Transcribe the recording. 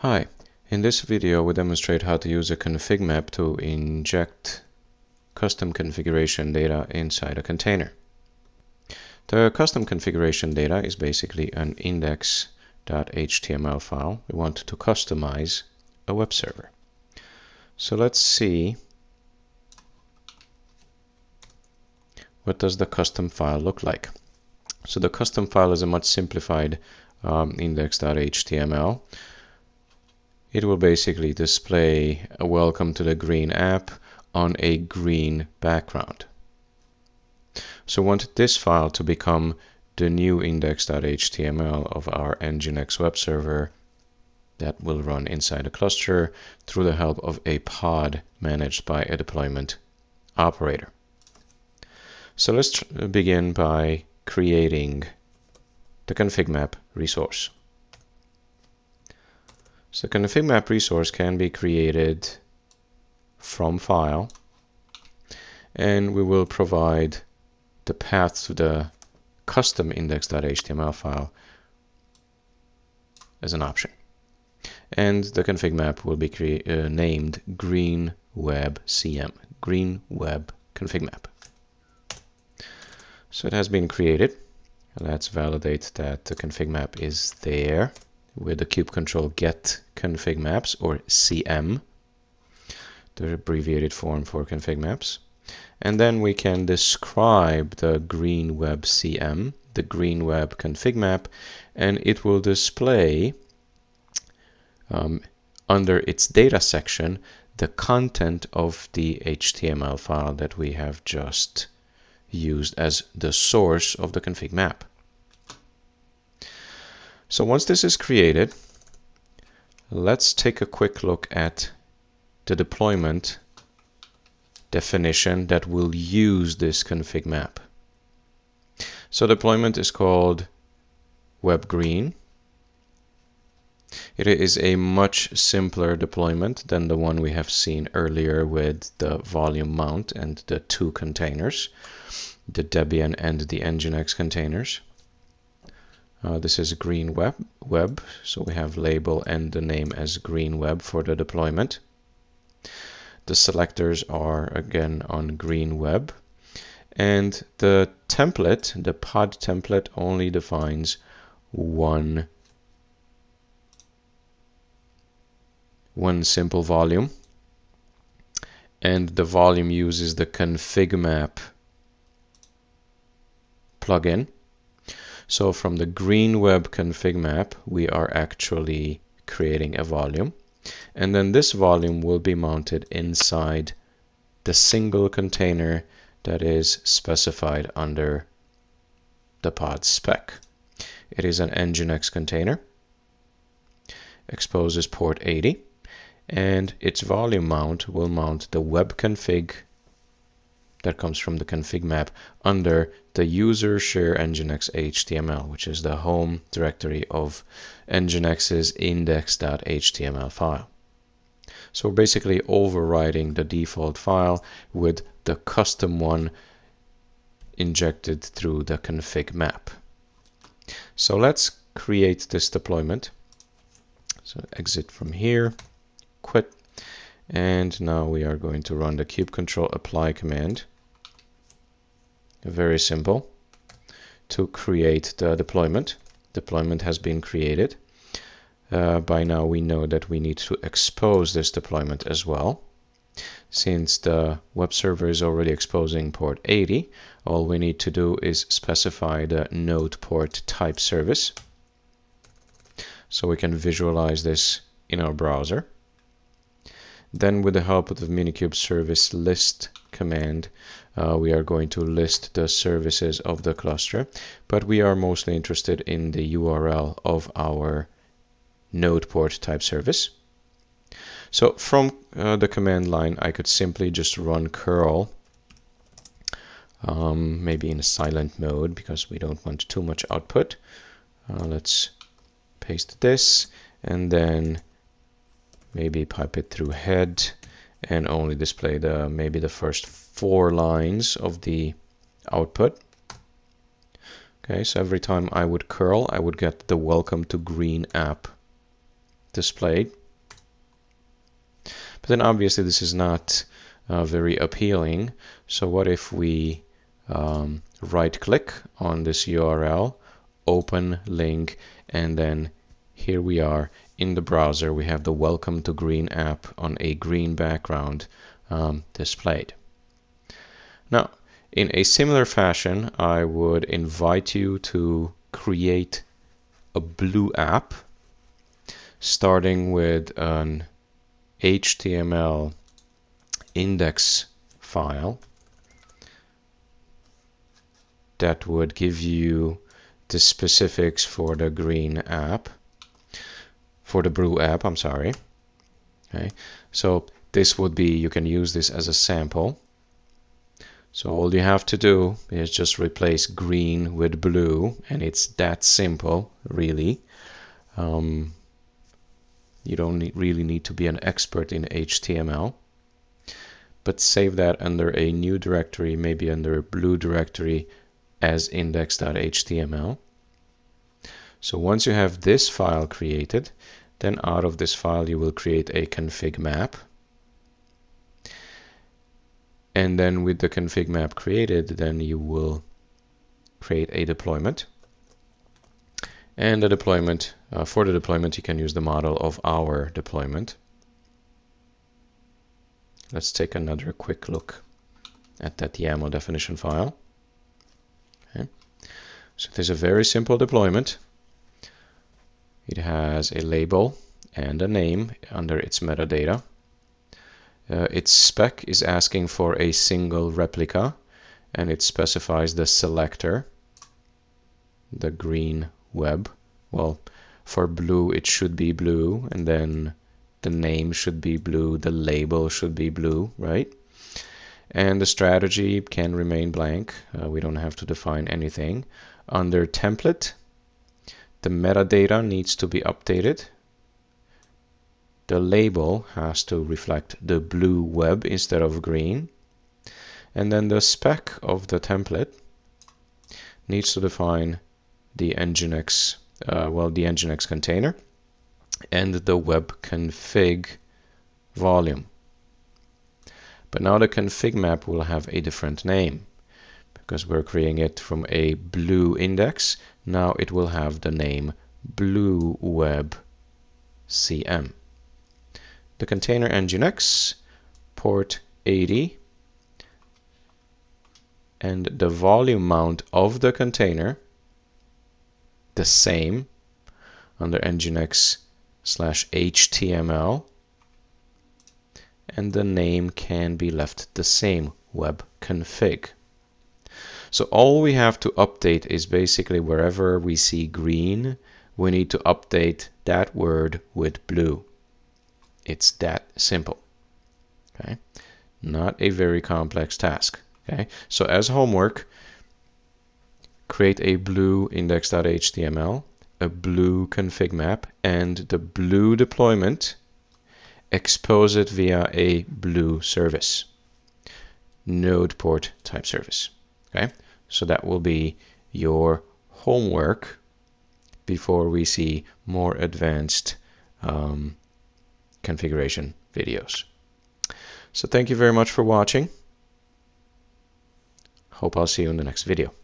Hi, in this video we demonstrate how to use a ConfigMap to inject custom configuration data inside a container. The custom configuration data is basically an index.html file we want to customize a web server. So let's see, what does the custom file look like? So the custom file is a much simplified index.html. It will basically display a welcome to the green app on a green background. So we want this file to become the new index.html of our nginx web server that will run inside a cluster through the help of a pod managed by a deployment operator. So let's begin by creating the ConfigMap resource. So the ConfigMap resource can be created from file, and we will provide the path to the custom index.html file as an option. And the config map will be named green web cm, green web config map. So it has been created. Let's validate that the config map is there with the kube control get config maps, or CM, the abbreviated form for config maps. And then we can describe the green web CM, the green web config map, and it will display under its data section the content of the HTML file that we have just used as the source of the config map. So once this is created, let's take a quick look at the deployment definition that will use this config map. So deployment is called WebGreen. It is a much simpler deployment than the one we have seen earlier with the volume mount and the two containers, the Debian and the nginx containers. This is green web, so we have label and the name as green web for the deployment. The selectors are again on green web, and the template, the pod template, only defines one simple volume, and the volume uses the ConfigMap plugin. So from the green web config map, we are actually creating a volume, and then this volume will be mounted inside the single container that is specified under the pod spec. It is an nginx container, exposes port 80, and its volume mount will mount the web config that comes from the config map under the user share nginx HTML, which is the home directory of nginx's index.html file. So we're basically overriding the default file with the custom one injected through the config map. So let's create this deployment. So exit from here, quit, and now we are going to run the kube control apply command. Very simple, to create the deployment. Deployment has been created. By now we know that we need to expose this deployment as well. Since the web server is already exposing port 80, all we need to do is specify the node port type service. So we can visualize this in our browser. Then with the help of the minikube service list command, we are going to list the services of the cluster, but we are mostly interested in the URL of our node port type service. So from the command line, I could simply just run curl, maybe in a silent mode because we don't want too much output. Let's paste this and then maybe pipe it through head and only display maybe the first 4 lines of the output. Okay, so every time I would curl, I would get the welcome to green app displayed. But then obviously this is not very appealing. So what if we right click on this URL, open link, and then here we are in the browser. We have the Welcome to Green app on a green background displayed. Now, in a similar fashion, I would invite you to create a blue app starting with an HTML index file that would give you the specifics for the green app, for the blue app, I'm sorry. Okay, so this would be, you can use this as a sample. So all you have to do is just replace green with blue, and it's that simple, really. You don't really need to be an expert in HTML, but save that under a new directory, maybe under a blue directory as index.html. So once you have this file created, then out of this file you will create a ConfigMap. And then with the ConfigMap created, then you will create a deployment. And the deployment, for the deployment, you can use the model of our deployment. Let's take another quick look at that YAML definition file. Okay. So there's a very simple deployment. It has a label and a name under its metadata. Its spec is asking for a single replica, and it specifies the selector, the green web. Well, for blue it should be blue, and then the name should be blue, the label should be blue, right? And the strategy can remain blank. We don't have to define anything. Under template, the metadata needs to be updated. The label has to reflect the blue web instead of green. And then the spec of the template needs to define the nginx, the nginx container and the web config volume. But now the config map will have a different name because we're creating it from a blue index. Now it will have the name blue web CM. The container nginx, port 80, and the volume mount of the container the same under nginx/html, and the name can be left the same, web config. So all we have to update is basically wherever we see green, we need to update that word with blue. It's that simple. Okay, not a very complex task. Okay, so as homework, create a blue index.html, a blue config map, and the blue deployment. Expose it via a blue service, node port type service. Okay, so that will be your homework before we see more advanced configuration videos. So thank you very much for watching. Hope I'll see you in the next video.